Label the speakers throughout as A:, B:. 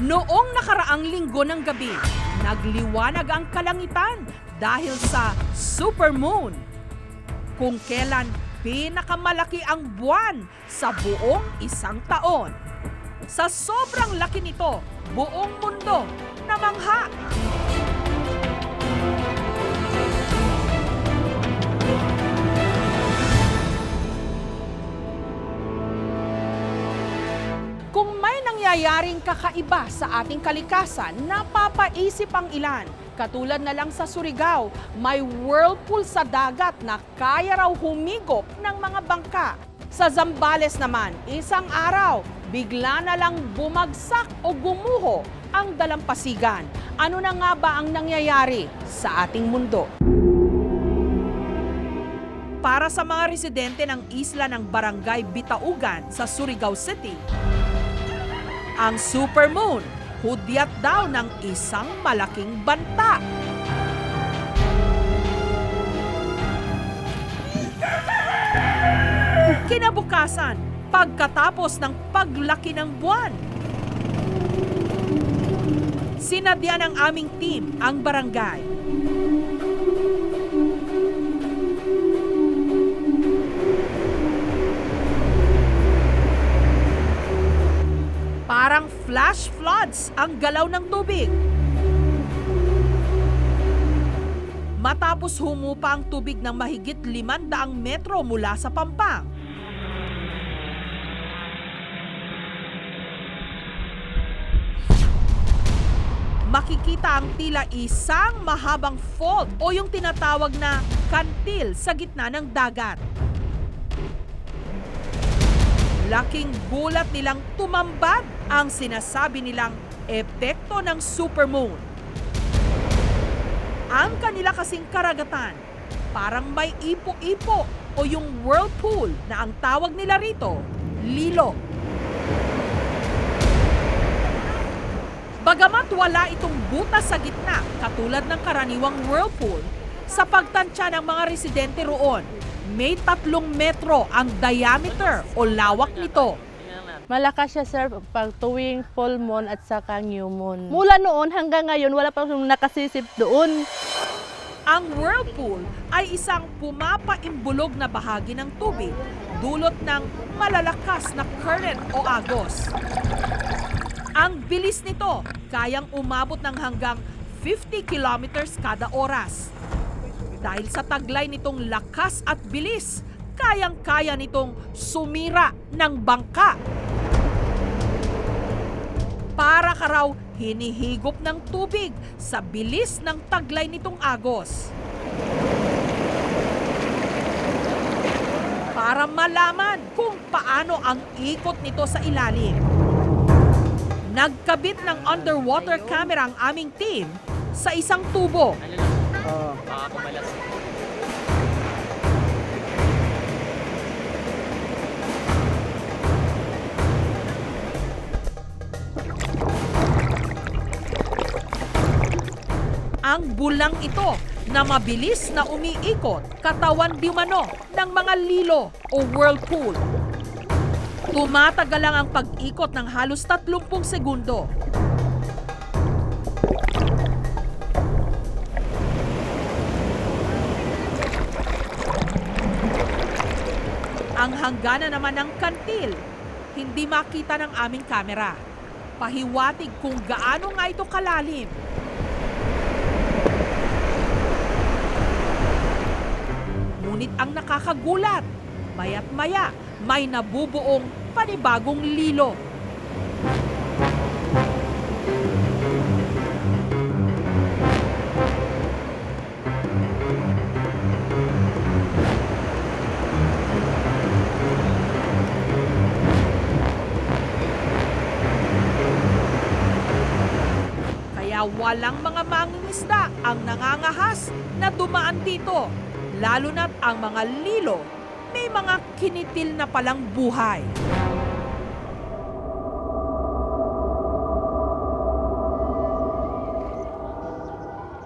A: Noong nakaraang linggo ng gabi, nagliwanag ang kalangitan dahil sa supermoon. Kung kailan pinakamalaki ang buwan sa buong isang taon. Sa sobrang laki nito, buong mundo namangha. Kung may nangyayaring kakaiba sa ating kalikasan, napapaisip ang ilan. Katulad na lang sa Surigao, may whirlpool sa dagat na kaya raw humigop ng mga bangka. Sa Zambales naman, isang araw, bigla na lang bumagsak o gumuho ang dalampasigan. Ano na nga ba ang nangyayari sa ating mundo? Para sa mga residente ng isla ng Barangay Bitaugan sa Surigao City, ang supermoon, hudyat daw ng isang malaking banta. Kinabukasan, pagkatapos ng paglaki ng buwan, sinadya ng aming team ang barangay. Parang flash floods ang galaw ng tubig. Matapos humupa ang tubig ng mahigit 500 metro mula sa Pampang. Makikita ang tila isang mahabang fault o yung tinatawag na kantil sa gitna ng dagat. Laking gulat nilang tumambad ang sinasabi nilang epekto ng supermoon. Ang kanila kasing karagatan, parang may ipo-ipo o yung whirlpool na ang tawag nila rito, lilo. Bagamat wala itong butas sa gitna katulad ng karaniwang whirlpool, sa pagtansya ng mga residente roon, may 3 metro ang diameter o lawak nito.
B: Malakas siya, sir, pag tuwing full moon at saka new moon. Mula noon hanggang ngayon, wala pa nakasisip doon.
A: Ang whirlpool ay isang pumapaimbulog na bahagi ng tubig dulot ng malalakas na current o agos. Ang bilis nito, kayang umabot ng hanggang 50 kilometers kada oras. Dahil sa taglay nitong lakas at bilis, kayang-kaya nitong sumira ng bangka. Para ka raw hinihigop ng tubig sa bilis ng taglay nitong agos. Para malaman kung paano ang ikot nito sa ilalim, nagkabit ng underwater camera ang aming team sa isang tubo. Ang bulang ito na mabilis na umiikot, katawan di mano ng mga lilo o whirlpool. Tumatagal lang ang pag-ikot ng halos 30 segundo. Ang hangganan naman ng kantil, hindi makita ng aming kamera. Pahiwatig kung gaano nga ito kalalim. Ngunit ang nakakagulat, maya't maya may nabubuong panibagong lilo. Kaya walang mga mangingisda ang nangangahas na dumaan dito. Lalo na't ang mga lilo, may mga kinitil na palang buhay.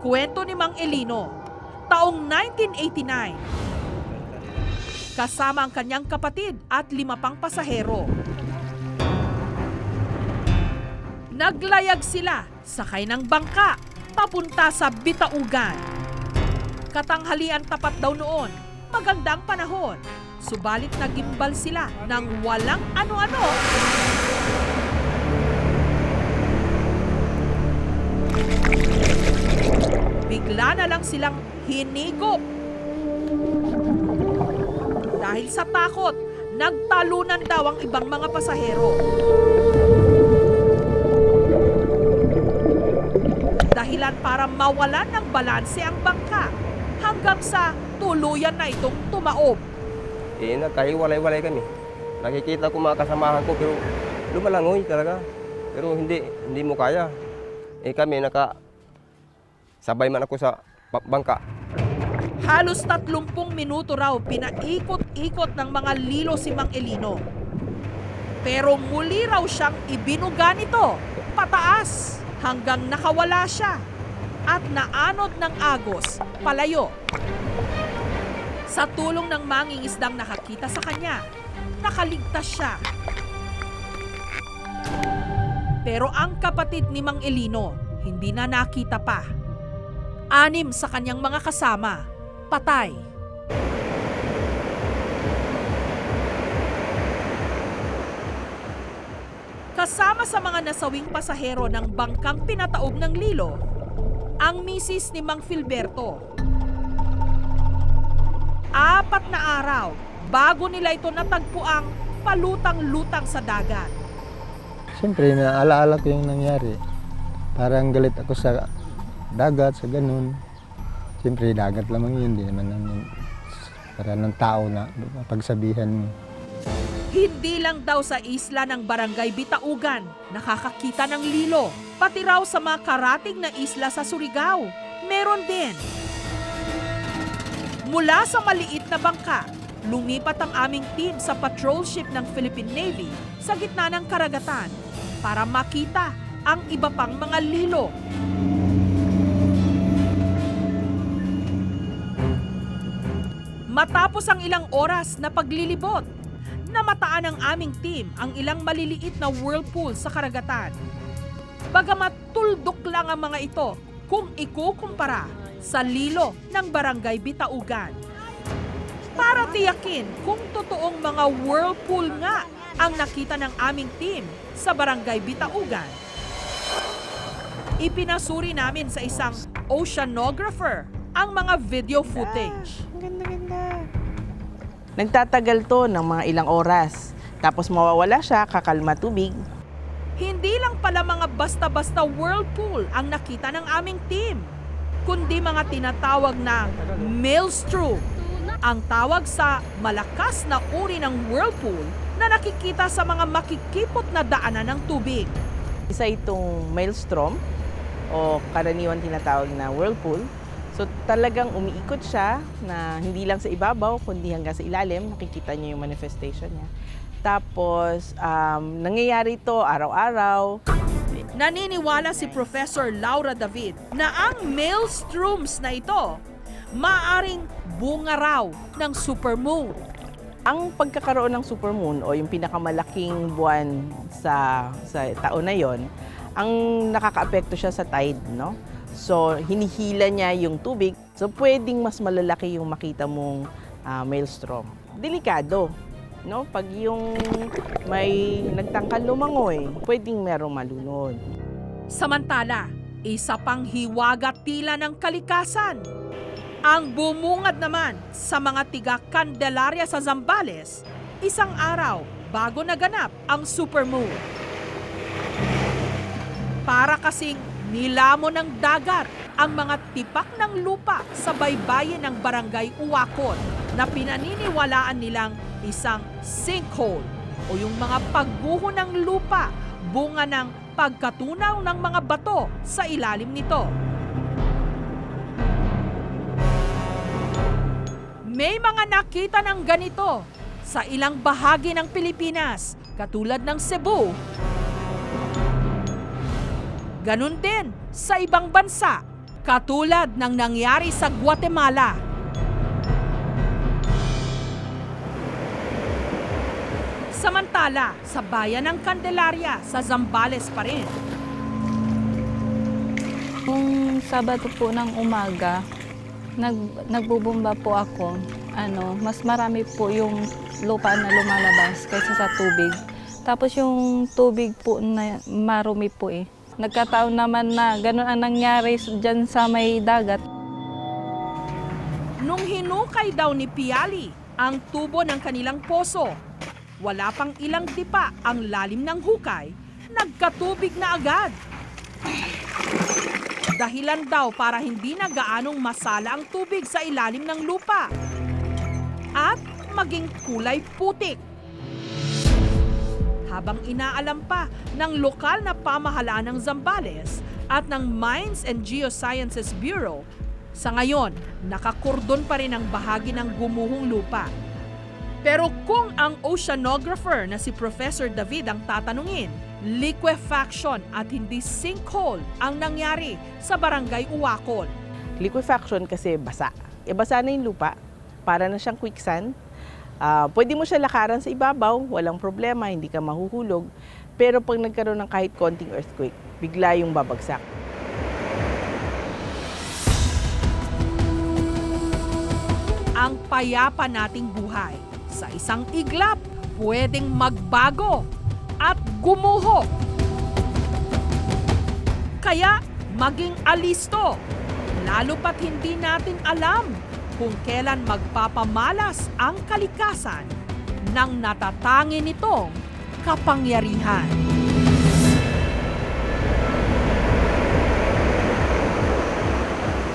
A: Kwento ni Mang Elino, taong 1989. Kasama ang kanyang kapatid at 5 pang pasahero. Naglayag sila sakay ng bangka papunta sa Bitaugan. Katanghalian tapat daw noon, magandang panahon. Subalit nagimbal sila ng walang ano-ano. Bigla na lang silang hinigop. Dahil sa takot, nagtalunan daw ang ibang mga pasahero. Dahilan para mawalan ng balanse ang bangka hanggang sa tuluyan na itong tumaob.
C: Nagkahiwalay-walay kami. Nakikita ko mga kasamahan ko pero lumalangoy talaga. Pero hindi mo kaya. Kami sabay man ako sa bangka.
A: Halos 30 minuto raw pinaikot-ikot ng mga lilo si Mang Elino. Pero muli raw siyang ibinuga nito pataas hanggang nakawala siya at naanod ng agos palayo. Sa tulong ng mangingisdang nakakita sa kanya, nakaligtas siya. Pero ang kapatid ni Mang Elino, hindi na nakita pa. 6 sa kanyang mga kasama, patay. Kasama sa mga nasawing pasahero ng bangkang pinataob ng lilo, ang misis ni Mang Filberto. 4 na araw bago nila ito natagpuang palutang-lutang sa dagat.
D: Siyempre, naalaala ko yung nangyari. Parang galit ako sa dagat, sa ganun. Siyempre, dagat lamang yun. Hindi naman namin para ng tao na pagsabihan mo.
A: Hindi lang daw sa isla ng Barangay Bitaugan nakakakita ng lilo. Pati raw sa mga karating na isla sa Surigao, meron din. Mula sa maliit na bangka, lumipat ang aming team sa patrol ship ng Philippine Navy sa gitna ng karagatan para makita ang iba pang mga lilo. Matapos ang ilang oras na paglilibot, namataan ng aming team ang ilang maliliit na whirlpool sa karagatan. Bagamat tuldok lang ang mga ito kung ikukumpara sa lilo ng Barangay Bitaugan. Para tiyakin kung totoong mga whirlpool nga ang nakita ng aming team sa Barangay Bitaugan, ipinasuri namin sa isang oceanographer ang mga video footage.
E: Ganda. Nagtatagal to ng mga ilang oras. Tapos mawawala siya, kakalma tubig.
A: Hindi lang pala mga basta-basta whirlpool ang nakita ng aming team, kundi mga tinatawag na maelstrom, ang tawag sa malakas na uri ng whirlpool na nakikita sa mga makikipot na daanan ng tubig.
E: Isa itong maelstrom o karaniwan tinatawag na whirlpool. So talagang umiikot siya na hindi lang sa ibabaw kundi hanggang sa ilalim. Nakikita niyo yung manifestation niya. Tapos nangyayari ito araw-araw.
A: Naniniwala si Professor Laura David na ang maelstroms na ito maaring bunga raw ng supermoon.
E: Ang pagkakaroon ng supermoon o yung pinakamalaking buwan sa taon na yon, ang nakakaapekto siya sa tide, no? So, hinihila niya yung tubig. So, pwedeng mas malalaki yung makita mong maelstrom. Delikado, no? Pag yung may nagtangkal lumangoy, pwedeng merong malunod.
A: Samantala, isa pang hiwagat tila ng kalikasan. Ang bumungad naman sa mga tiga Candelaria sa Zambales, isang araw bago naganap ang supermoon. Para kasing nilamon ng dagat ang mga tipak ng lupa sa baybayin ng Barangay Uwakon na pinaniniwalaan nilang isang sinkhole o yung mga pagguho ng lupa bunga ng pagkatunaw ng mga bato sa ilalim nito. May mga nakita ng ganito sa ilang bahagi ng Pilipinas katulad ng Cebu. Ganun din sa ibang bansa, katulad ng nangyari sa Guatemala. Samantala, sa bayan ng Candelaria sa Zambales pa rin,
F: Kung Sabado po ng umaga, nagbubumba po ako, mas marami po yung lupa na lumalabas kaysa sa tubig. Tapos yung tubig po na marumi po eh. Nagkataon naman na ganun ang nangyari dyan sa may dagat.
A: Nung hinukay daw ni Piali ang tubo ng kanilang poso, wala pang ilang tipa ang lalim ng hukay, nagkatubig na agad. Dahilan daw para hindi na gaanong masala ang tubig sa ilalim ng lupa at maging kulay putik. Habang inaalam pa ng lokal na pamahalaan ng Zambales at ng Mines and Geosciences Bureau, sa ngayon, nakakordon pa rin ang bahagi ng gumuhong lupa. Pero kung ang oceanographer na si Professor David ang tatanungin, liquefaction at hindi sinkhole ang nangyari sa Barangay Uwakol.
E: Liquefaction kasi basa. Basa na yung lupa, para na siyang quicksand. Pwede mo siya lakaran sa ibabaw, walang problema, hindi ka mahuhulog. Pero pag nagkaroon ng kahit konting earthquake, bigla yung babagsak.
A: Ang payapa nating buhay sa isang iglap pwedeng magbago at gumuho. Kaya maging alisto, lalo pat hindi natin alam kung kailan magpapamalas ang kalikasan ng natatangi nitong kapangyarihan.